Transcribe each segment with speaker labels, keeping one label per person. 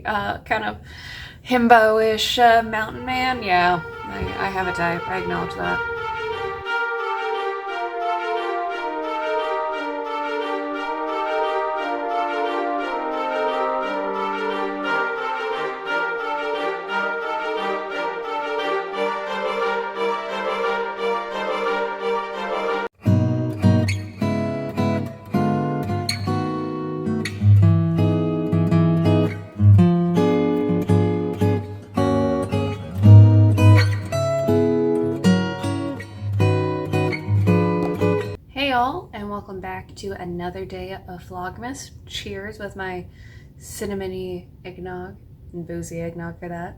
Speaker 1: Kind of himbo-ish mountain man. Yeah, I have a type. I acknowledge that. Hey y'all, and welcome back to another day of vlogmas. Cheers with my cinnamony eggnog and boozy eggnog for that.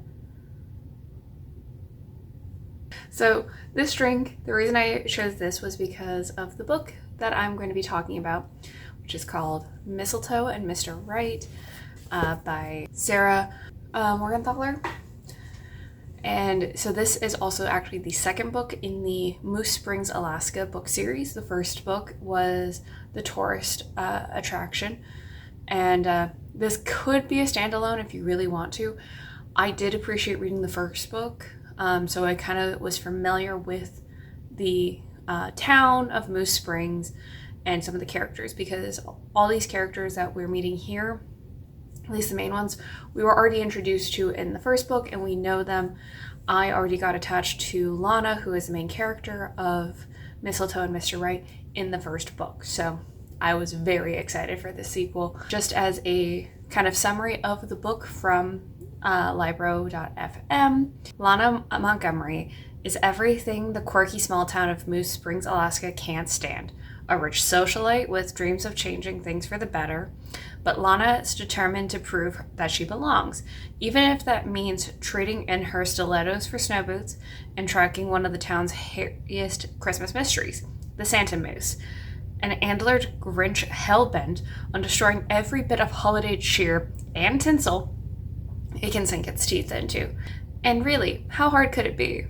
Speaker 1: So this drink, the reason I chose this was because of the book that I'm going to be talking about, which is called Mistletoe and Mr. Right by Sarah Morgenthaler. And so this is also actually the second book in the Moose Springs, Alaska book series. The first book was The Tourist Attraction. And this could be a standalone if you really want to. I did appreciate reading the first book. So I kind of was familiar with the town of Moose Springs and some of the characters, because all these characters that we're meeting here, at least the main ones, we were already introduced to in the first book and we know them. I already got attached to Lana, who is the main character of Mistletoe and Mr. Right in the first book. So I was very excited for this sequel. Just as a kind of summary of the book from libro.fm, Lana Montgomery is everything the quirky small town of Moose Springs, Alaska can't stand. A rich socialite with dreams of changing things for the better, but Lana is determined to prove that she belongs, even if that means trading in her stilettos for snow boots and tracking one of the town's hairiest Christmas mysteries, the Santa Moose, an antlered Grinch hellbent on destroying every bit of holiday cheer and tinsel it can sink its teeth into. And really, how hard could it be?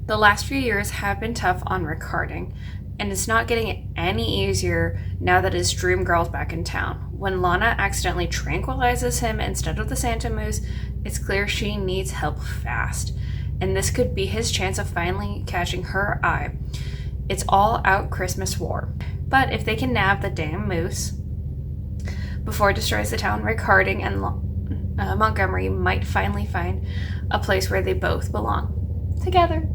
Speaker 1: The last few years have been tough on Rick Harding, and it's not getting any easier now that his dream girl's back in town. When Lana accidentally tranquilizes him instead of the Santa Moose, it's clear she needs help fast, and this could be his chance of finally catching her eye. It's all out Christmas war. But if they can nab the damn moose before it destroys the town, Rick Harding and Montgomery might finally find a place where they both belong together.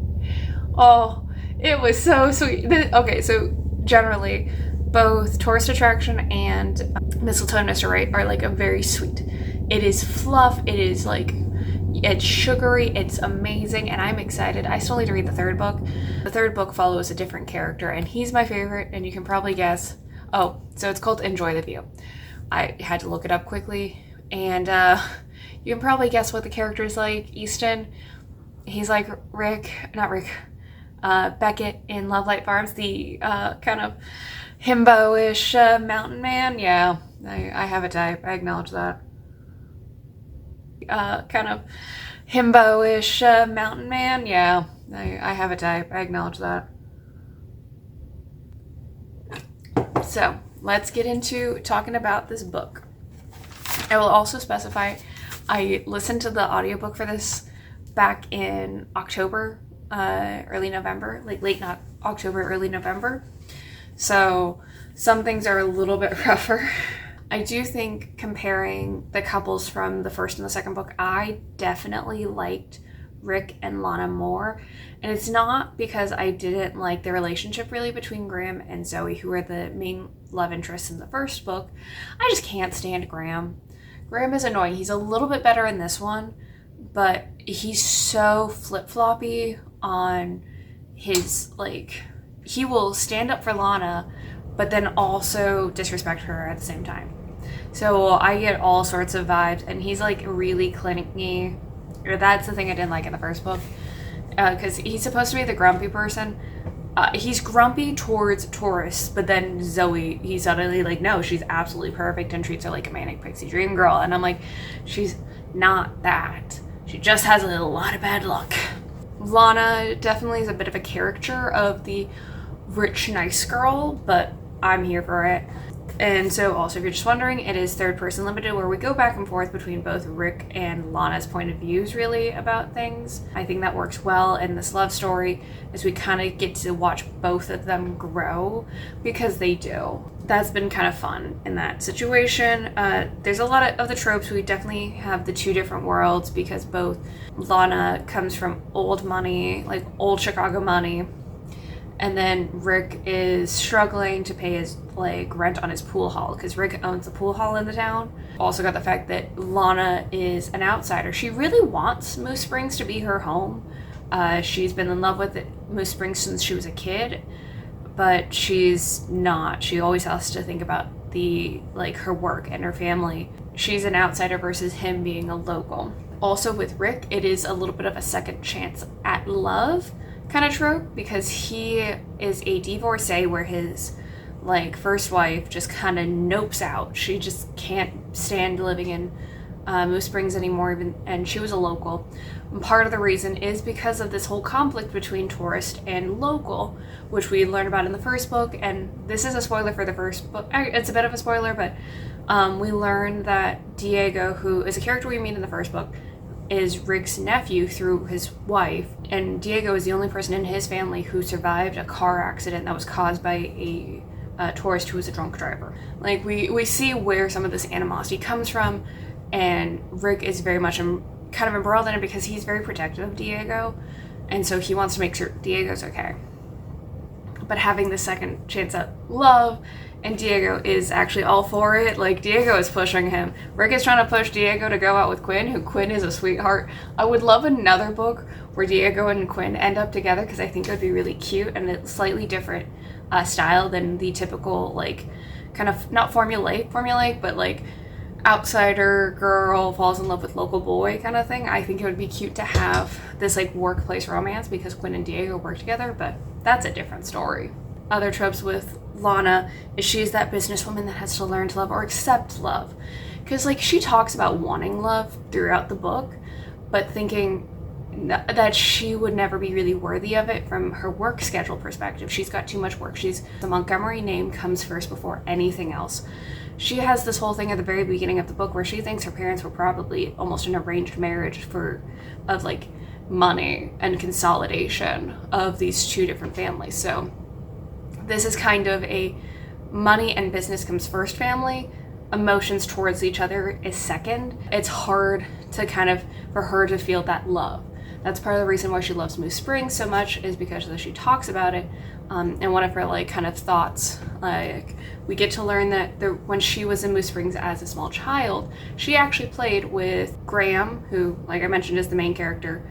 Speaker 1: Oh, it was so sweet. Okay, so generally, both Tourist Attraction and Mistletoe and Mr. Right are like a very sweet. It is fluff. It is like, it's sugary. It's amazing, and I'm excited. I still need to read the third book. The third book follows a different character, and he's my favorite, and you can probably guess. Oh, so it's called Enjoy the View. I had to look it up quickly, and you can probably guess what the character's like. Easton, he's like Beckett in Love Light Farms, the kind of himbo-ish mountain man. Yeah, I have a type. I acknowledge that. Kind of himbo-ish mountain man. Yeah, I have a type. I acknowledge that. So let's get into talking about this book. I will also specify I listened to the audiobook for this back in October, early November, like late not October, early November. So some things are a little bit rougher. I do think comparing the couples from the first and the second book, I definitely liked Rick and Lana more. And it's not because I didn't like the relationship really between Graham and Zoe, who are the main love interests in the first book. I just can't stand Graham. Graham is annoying. He's a little bit better in this one, but he's so flip-floppy on his, like, he will stand up for Lana, but then also disrespect her at the same time. So I get all sorts of vibes, and he's like really clingy. Or that's the thing I didn't like in the first book, because he's supposed to be the grumpy person. He's grumpy towards tourists, but then Zoe, he's suddenly like, no, she's absolutely perfect and treats her like a manic pixie dream girl. And I'm like, she's not that. She just has a lot of bad luck. Lana definitely is a bit of a caricature of the rich, nice girl, but I'm here for it. And so also, if you're just wondering, it is third person limited, where we go back and forth between both Rick and Lana's point of views really about things. I think that works well in this love story, as we kind of get to watch both of them grow, because they do. That's been kind of fun in that situation. There's a lot of the tropes. We definitely have the two different worlds, because both Lana comes from old money, like old Chicago money, and then Rick is struggling to pay his rent on his pool hall, because Rick owns the pool hall in the town. Also got the fact that Lana is an outsider. She really wants Moose Springs to be her home. She's been in love with Moose Springs since she was a kid, but she's not. She always has to think about her work and her family. She's an outsider versus him being a local. Also with Rick, it is a little bit of a second chance at love kind of trope, because he is a divorcee where his first wife just kind of nopes out. She just can't stand living in Moose Springs anymore, and she was a local. And part of the reason is because of this whole conflict between tourist and local, which we learn about in the first book. And this is a spoiler for the first book. It's a bit of a spoiler, but we learn that Diego, who is a character we meet in the first book, is Rick's nephew through his wife, and Diego is the only person in his family who survived a car accident that was caused by a tourist who was a drunk driver. We see where some of this animosity comes from, and Rick is very much kind of embroiled in it because he's very protective of Diego, and so he wants to make sure Diego's okay. But having the second chance at love, and Diego is actually all for it. Diego is pushing him. Rick is trying to push Diego to go out with Quinn, who Quinn is a sweetheart. I would love another book where Diego and Quinn end up together, because I think it would be really cute, and a slightly different style than the typical, kind of, not formulaic, but outsider girl falls in love with local boy kind of thing. I think it would be cute to have this workplace romance, because Quinn and Diego work together, but that's a different story. Other tropes with Lana is she's that businesswoman that has to learn to love or accept love, because she talks about wanting love throughout the book, but thinking that she would never be really worthy of it from her work schedule perspective. She's got too much work. The Montgomery name comes first before anything else. She has this whole thing at the very beginning of the book where she thinks her parents were probably almost an arranged marriage of money and consolidation of these two different families. So this is kind of a money and business comes first family. Emotions towards each other is second. It's hard to for her to feel that love. That's part of the reason why she loves Moose Springs so much, is because she talks about it. And one of her kind of thoughts, we get to learn that when she was in Moose Springs as a small child, she actually played with Graham, who, like I mentioned, is the main character,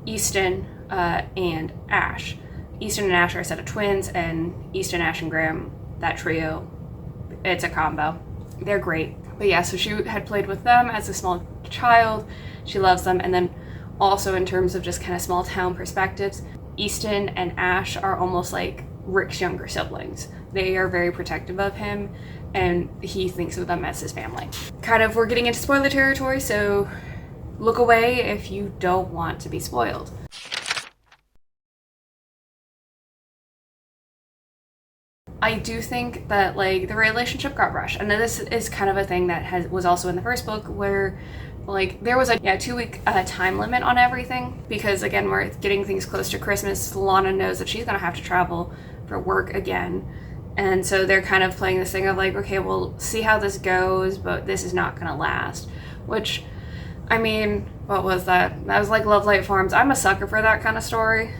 Speaker 1: Easton, and Ash. Easton and Ash are a set of twins, and Easton, Ash, and Graham, that trio, it's a combo. They're great. But yeah, so she had played with them as a small child. She loves them. And then also in terms of just kind of small town perspectives, Easton and Ash are almost like Rick's younger siblings. They are very protective of him, and he thinks of them as his family. We're getting into spoiler territory, so look away if you don't want to be spoiled. I do think that the relationship got rushed, and this is kind of a thing that was also in the first book, where there was a 2-week time limit on everything, because again, we're getting things close to Christmas. Lana knows that she's gonna have to travel for work again, and so they're kind of playing this thing of okay, we'll see how this goes, but this is not gonna last. Which, I mean, what was that? That was Love Light Farms. I'm a sucker for that kind of story.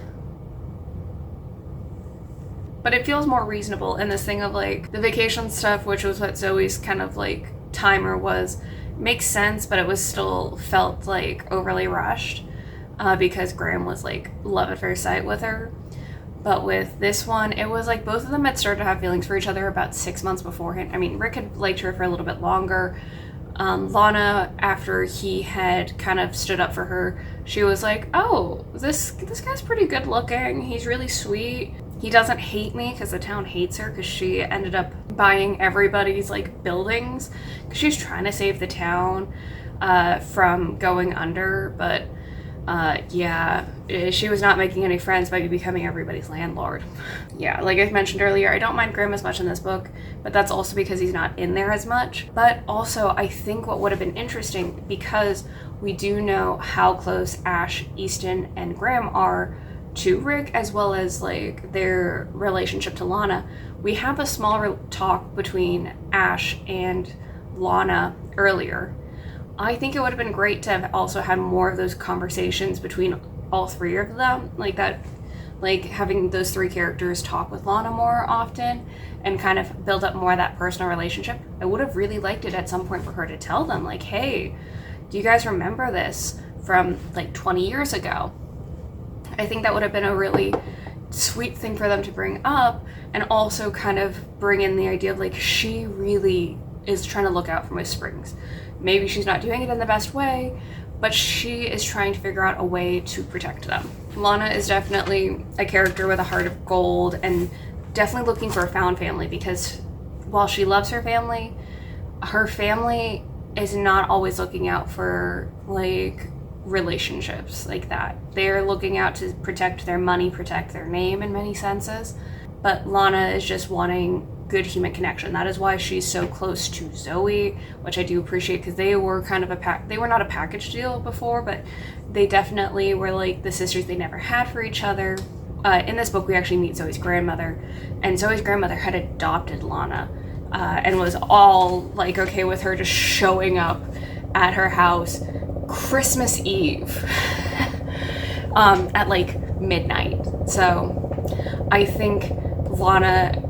Speaker 1: But it feels more reasonable in this thing of the vacation stuff, which was what Zoe's kind of timer was, makes sense, but it was still felt overly rushed, because Graham was love at first sight with her. But with this one, it was both of them had started to have feelings for each other about 6 months beforehand. I mean, Rick had liked her for a little bit longer. Lana, after he had kind of stood up for her, she was oh, this guy's pretty good looking. He's really sweet. He doesn't hate me, because the town hates her because she ended up buying everybody's buildings, because she's trying to save the town from going under. But Yeah, she was not making any friends by becoming everybody's landlord. Yeah, like I mentioned earlier, I don't mind Graham as much in this book, but that's also because he's not in there as much. But also, I think what would have been interesting, because we do know how close Ash, Easton, and Graham are to Rick, as well as like their relationship to Lana. We have a small talk between Ash and Lana earlier. I think it would have been great to have also had more of those conversations between all three of them, like that, like having those three characters talk with Lana more often and kind of build up more of that personal relationship. I would have really liked it at some point for her to tell them, like, hey, do you guys remember this from like 20 years ago? I think that would have been a really sweet thing for them to bring up, and also kind of bring in the idea of like, she really is trying to look out for Miss Springs. Maybe she's not doing it in the best way, but she is trying to figure out a way to protect them. Lana is definitely a character with a heart of gold, and definitely looking for a found family, because while she loves her family is not always looking out for like relationships like that. They're looking out to protect their money, protect their name in many senses. But Lana is just wanting good human connection. That is why she's so close to Zoe, which I do appreciate, because they were kind of they were not a package deal before, but they definitely were like the sisters they never had for each other. In this book, we actually meet Zoe's grandmother, and Zoe's grandmother had adopted Lana, and was all like okay with her just showing up at her house Christmas Eve at like midnight. So I think Lana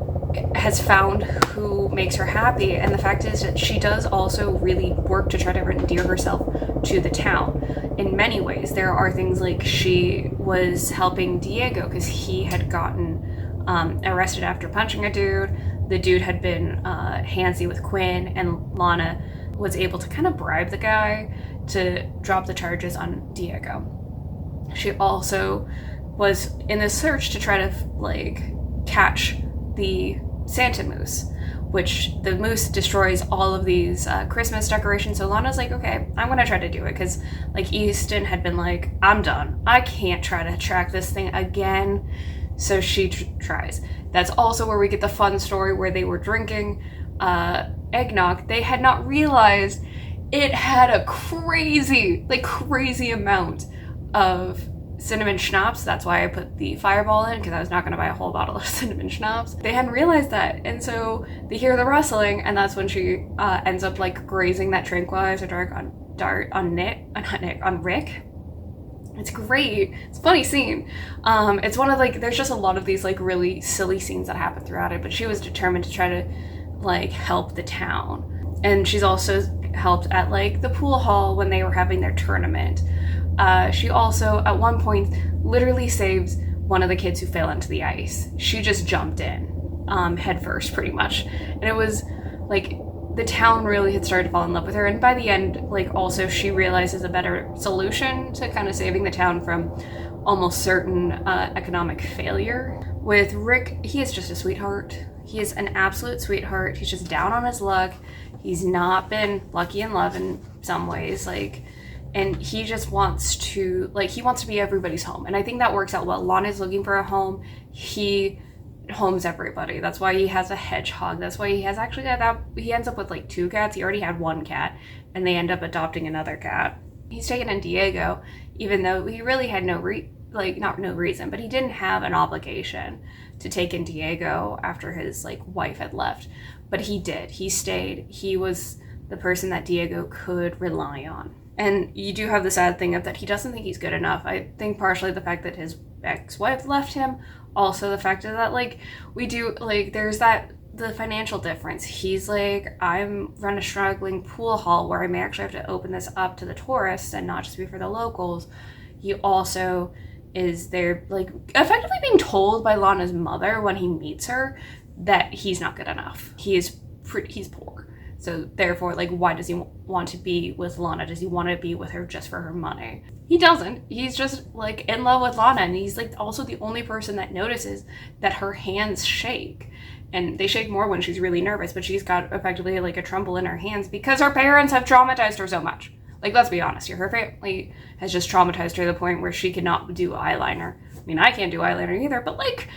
Speaker 1: has found who makes her happy, and the fact is that she does also really work to try to endear herself to the town in many ways. There are things like she was helping Diego because he had gotten arrested after punching a dude. The dude had been handsy with Quinn, and Lana was able to kind of bribe the guy to drop the charges on Diego. She also was in a search to try to like catch the Santa moose, which the moose destroys all of these Christmas decorations. So Lana's like, okay, I'm gonna try to do it, because like Easton had been like, I'm done, I can't try to track this thing again. So she tries. That's also where we get the fun story where they were drinking eggnog. They had not realized it had a crazy amount of cinnamon schnapps. That's why I put the Fireball in, because I was not going to buy a whole bottle of cinnamon schnapps. They hadn't realized that, and so they hear the rustling, and that's when she ends up like grazing that tranquilizer dart on Rick. It's great. It's a funny scene. It's one of like, there's just a lot of these like really silly scenes that happen throughout it, but she was determined to try to like help the town. And she's also helped at like the pool hall when they were having their tournament. She also at one point literally saves one of the kids who fell into the ice. She just jumped in head first pretty much. And it was like, the town really had started to fall in love with her, and by the end, like, also she realizes a better solution to kind of saving the town from almost certain economic failure. With Rick, he is just a sweetheart. He is an absolute sweetheart. He's just down on his luck. He's not been lucky in love in some ways, like, and he just wants to, like, he wants to be everybody's home, and I think that works out well. Lana's looking for a home. He homes everybody. That's why he has a hedgehog. That's why he has actually he ends up with like 2 cats. He already had 1 cat, and they end up adopting another cat. He's taken in Diego, even though he really had no reason, but he didn't have an obligation to take in Diego after his like wife had left. But he did. He stayed. He was the person that Diego could rely on. And you do have the sad thing of that he doesn't think he's good enough. I think partially the fact that his ex-wife left him, also the fact that like we do like there's the financial difference. He's like, I'm run a struggling pool hall where I may actually have to open this up to the tourists and not just be for the locals. He also is there like effectively being told by Lana's mother when he meets her that he's not good enough. He's poor. So therefore, like, why does he want to be with Lana? Does he want to be with her just for her money? He doesn't. He's just like in love with Lana, and he's like also the only person that notices that her hands shake. And they shake more when she's really nervous, but she's got effectively like a tremble in her hands because her parents have traumatized her so much. Like, let's be honest here. Her family has just traumatized her to the point where she cannot do eyeliner. I mean, I can't do eyeliner either, but like,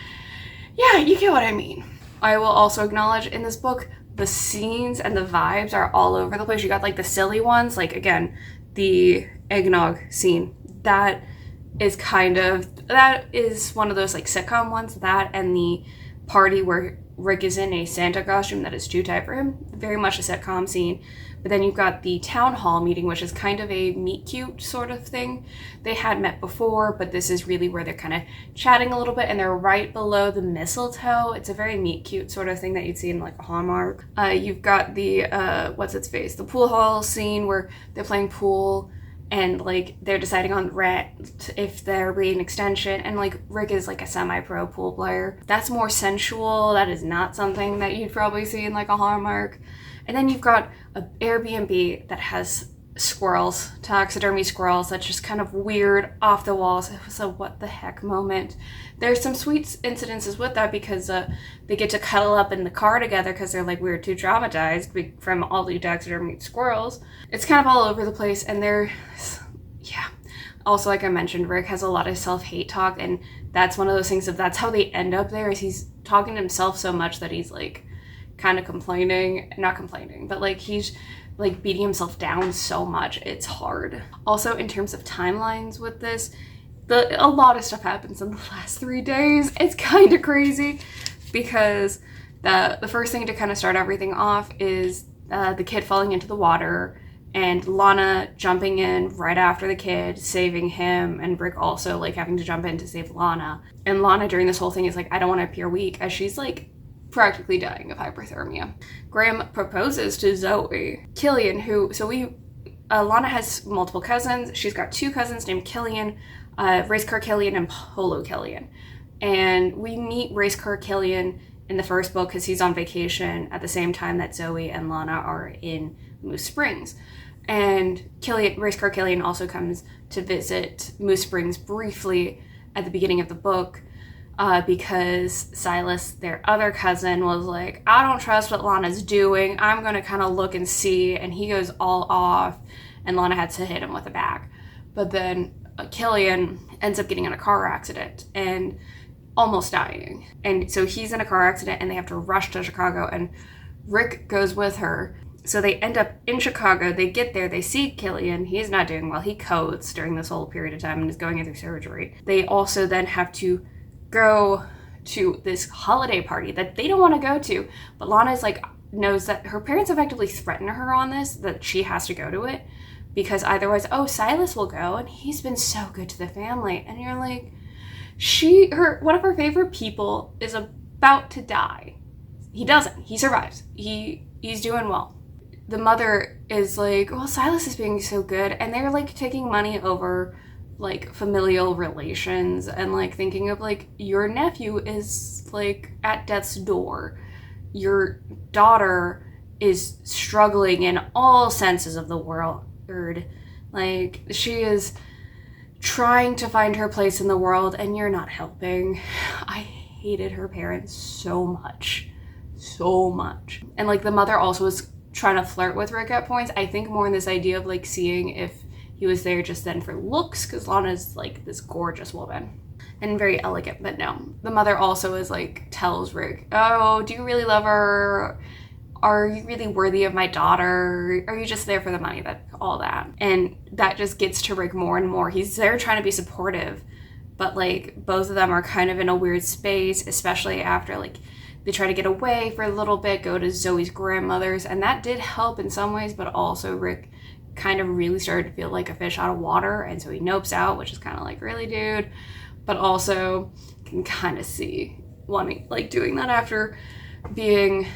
Speaker 1: yeah, you get what I mean. I will also acknowledge in this book, the scenes and the vibes are all over the place. You got like the silly ones, like again, the eggnog scene. That is one of those like sitcom ones. That and the party where Rick is in a Santa costume that is too tight for him. Very much a sitcom scene. But then you've got the town hall meeting, which is kind of a meet cute sort of thing. They had met before, but this is really where they're kind of chatting a little bit, and they're right below the mistletoe. It's a very meet cute sort of thing that you'd see in like a Hallmark. You've got the, the pool hall scene where they're playing pool, and like they're deciding on rent if there will be an extension, and like Rick is like a semi-pro pool player. That's more sensual. That is not something that you'd probably see in like a Hallmark. And then you've got an Airbnb that has squirrels, taxidermy squirrels. That's just kind of weird, off the walls. It was a what the heck moment. There's some sweet incidences with that because they get to cuddle up in the car together because they're like, we're too traumatized from all the taxidermy squirrels. It's kind of all over the place, and yeah. Also, like I mentioned, Rick has a lot of self-hate talk, and that's one of those things that's how they end up there, is he's talking to himself so much that he's like kind of not complaining, but like he's like beating himself down so much. It's hard. Also, in terms of timelines with this, a lot of stuff happens in the last 3 days. It's kind of crazy because the first thing to kind of start everything off is the kid falling into the water, and Lana jumping in right after the kid, saving him, and Rick also like having to jump in to save Lana. And Lana during this whole thing is like, I don't want to appear weak, as she's like practically dying of hypothermia. Graham proposes to Zoe. Killian, Lana has multiple cousins. She's got 2 cousins named Killian, Race Car Killian and Polo Killian. And we meet Race Car Killian in the first book because he's on vacation at the same time that Zoe and Lana are in Moose Springs. And Race Car Killian also comes to visit Moose Springs briefly at the beginning of the book, because Silas, their other cousin, was like, I don't trust what Lana's doing. I'm going to kind of look and see. And he goes all off, and Lana had to hit him with a bag. But then Killian ends up getting in a car accident and almost dying. And so he's in a car accident, and they have to rush to Chicago, and Rick goes with her. So they end up in Chicago. They get there. They see Killian. He's not doing well. He codes during this whole period of time and is going in through surgery. They also then have to go to this holiday party that they don't want to go to, but Lana's like knows that her parents effectively threaten her on this, that she has to go to it because otherwise, Silas will go and he's been so good to the family. And you're like, one of her favorite people is about to die. He doesn't. He survives. He's doing well. The mother is like, well, Silas is being so good, and they're like taking money over like familial relations and like thinking of like, your nephew is like at death's door, your daughter is struggling in all senses of the word, like she is trying to find her place in the world and you're not helping. I hated her parents so much. And like the mother also was trying to flirt with Rick at points, I think more in this idea of like seeing if he was there just then for looks, because Lana's like this gorgeous woman and very elegant. But no, the mother also is like, tells Rick, oh, do you really love her? Are you really worthy of my daughter? Are you just there for the money? All that. And that just gets to Rick more and more. He's there trying to be supportive, but like both of them are kind of in a weird space, especially after like they try to get away for a little bit, go to Zoe's grandmother's, and that did help in some ways, but also Rick kind of really started to feel like a fish out of water, and so he nopes out, which is kind of like, really, dude? But also can kind of see wanting, like, doing that after being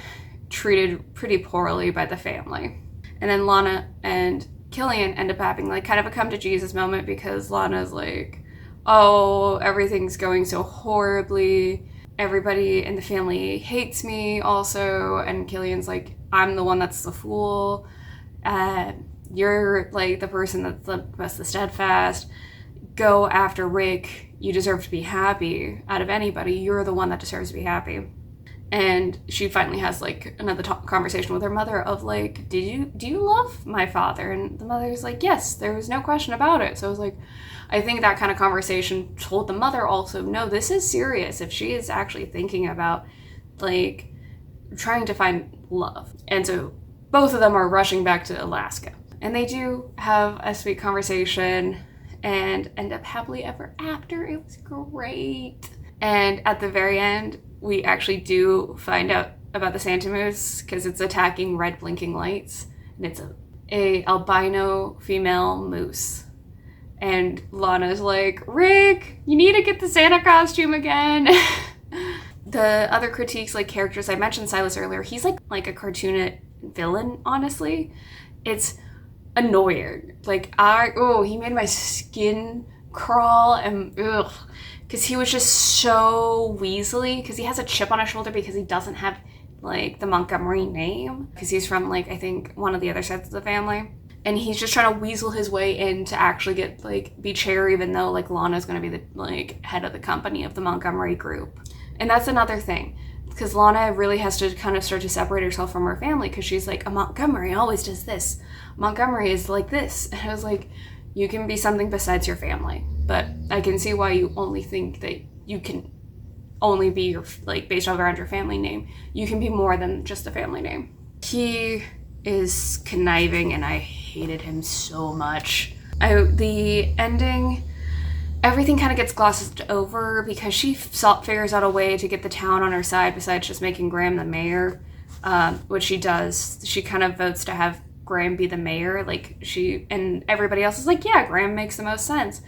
Speaker 1: treated pretty poorly by the family. And then Lana and Killian end up having like kind of a come to Jesus moment, because Lana's like, oh, everything's going so horribly, everybody in the family hates me also, and Killian's like, I'm the one that's the fool, you're like the person that's the steadfast, go after Rick, you deserve to be happy. Out of anybody, you're the one that deserves to be happy. And she finally has like another conversation with her mother of like, do you love my father? And the mother's like, yes, there was no question about it. So I was like, I think that kind of conversation told the mother also, no, this is serious. If she is actually thinking about like trying to find love. And so both of them are rushing back to Alaska. And they do have a sweet conversation and end up happily ever after. It was great. And at the very end, we actually do find out about the Santa Moose because it's attacking red blinking lights. And it's a albino female moose. And Lana's like, Rick, you need to get the Santa costume again. The other critiques, like characters, I mentioned Silas earlier. He's like a cartoon villain, honestly. It's annoying. Like, he made my skin crawl and ugh. Because he was just so weaselly. Because he has a chip on his shoulder because he doesn't have, like, the Montgomery name. Because he's from, like, I think one of the other sides of the family. And he's just trying to weasel his way in to actually get, like, be chair, even though, like, Lana's going to be the, like, head of the company of the Montgomery group. And that's another thing. Because Lana really has to kind of start to separate herself from her family. Because she's like, a Montgomery always does this. Montgomery is like this. And I was like, you can be something besides your family. But I can see why you only think that you can only be your, like, based around your family name. You can be more than just a family name. He is conniving and I hated him so much. The ending, everything kind of gets glossed over because she figures out a way to get the town on her side besides just making Graham the mayor, which she does. She kind of votes to have Graham be the mayor, and everybody else is like, yeah, Graham makes the most sense.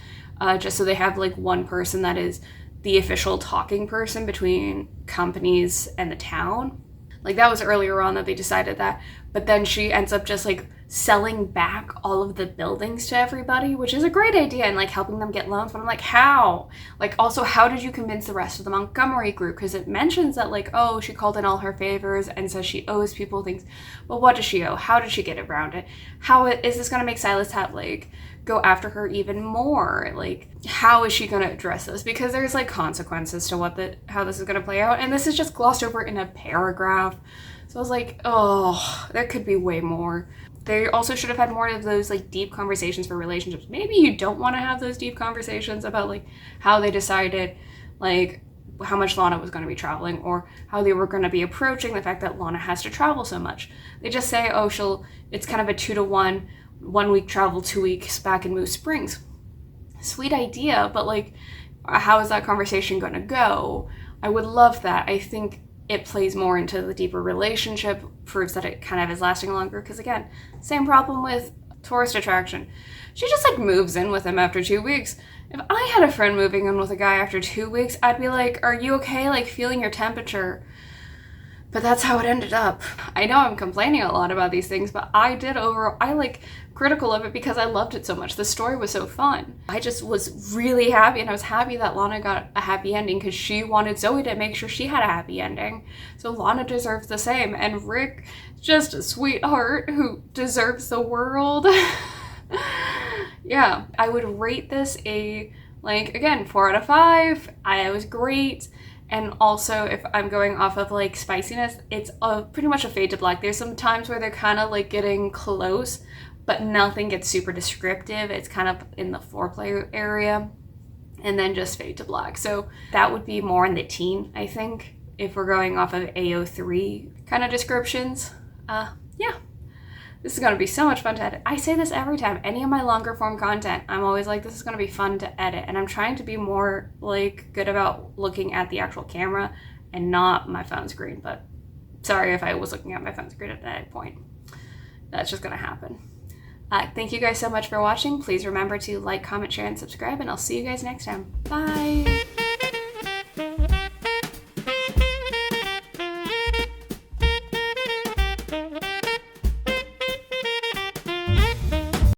Speaker 1: Just so they have like one person that is the official talking person between companies and the town. Like that was earlier on that they decided that, but then she ends up just like selling back all of the buildings to everybody, which is a great idea, and like helping them get loans. But I'm like, how? Like, also, how did you convince the rest of the Montgomery group? Because it mentions that like, oh, she called in all her favors and says she owes people things. But what does she owe? How did she get around it? How is this going to make Silas have like go after her even more? Like, how is she going to address this? Because there's like consequences to how this is going to play out, and this is just glossed over in a paragraph. So I was like, oh, there could be way more. They also should have had more of those like deep conversations for relationships. Maybe you don't want to have those deep conversations about like how they decided like how much Lana was going to be traveling, or how they were going to be approaching the fact that Lana has to travel so much. They just say, oh, it's kind of a 2-to-1, 1 week travel, 2 weeks back in Moose Springs. Sweet idea, but like, how is that conversation going to go? I would love that. I think it plays more into the deeper relationship, proves that it kind of is lasting longer. Because again, same problem with tourist attraction. She just like moves in with him after 2 weeks. If I had a friend moving in with a guy after 2 weeks, I'd be like, are you okay? Like feeling your temperature. But that's how it ended up. I know I'm complaining a lot about these things, but I like critical of it because I loved it so much. The story was so fun. I just was really happy, and I was happy that Lana got a happy ending because she wanted Zoe to make sure she had a happy ending. So Lana deserves the same, and Rick, just a sweetheart who deserves the world. Yeah, I would rate this again, 4 out of 5. It was great. And also, if I'm going off of like spiciness, it's pretty much a fade to black. There's some times where they're kind of like getting close, but nothing gets super descriptive. It's kind of in the foreplay area, and then just fade to black. So that would be more in the teen, I think, if we're going off of AO3 kind of descriptions. Yeah. This is going to be so much fun to edit. I say this every time. Any of my longer form content, I'm always like, this is going to be fun to edit. And I'm trying to be more like good about looking at the actual camera and not my phone screen. But sorry if I was looking at my phone screen at that point. That's just going to happen. Thank you guys so much for watching. Please remember to like, comment, share, and subscribe. And I'll see you guys next time. Bye.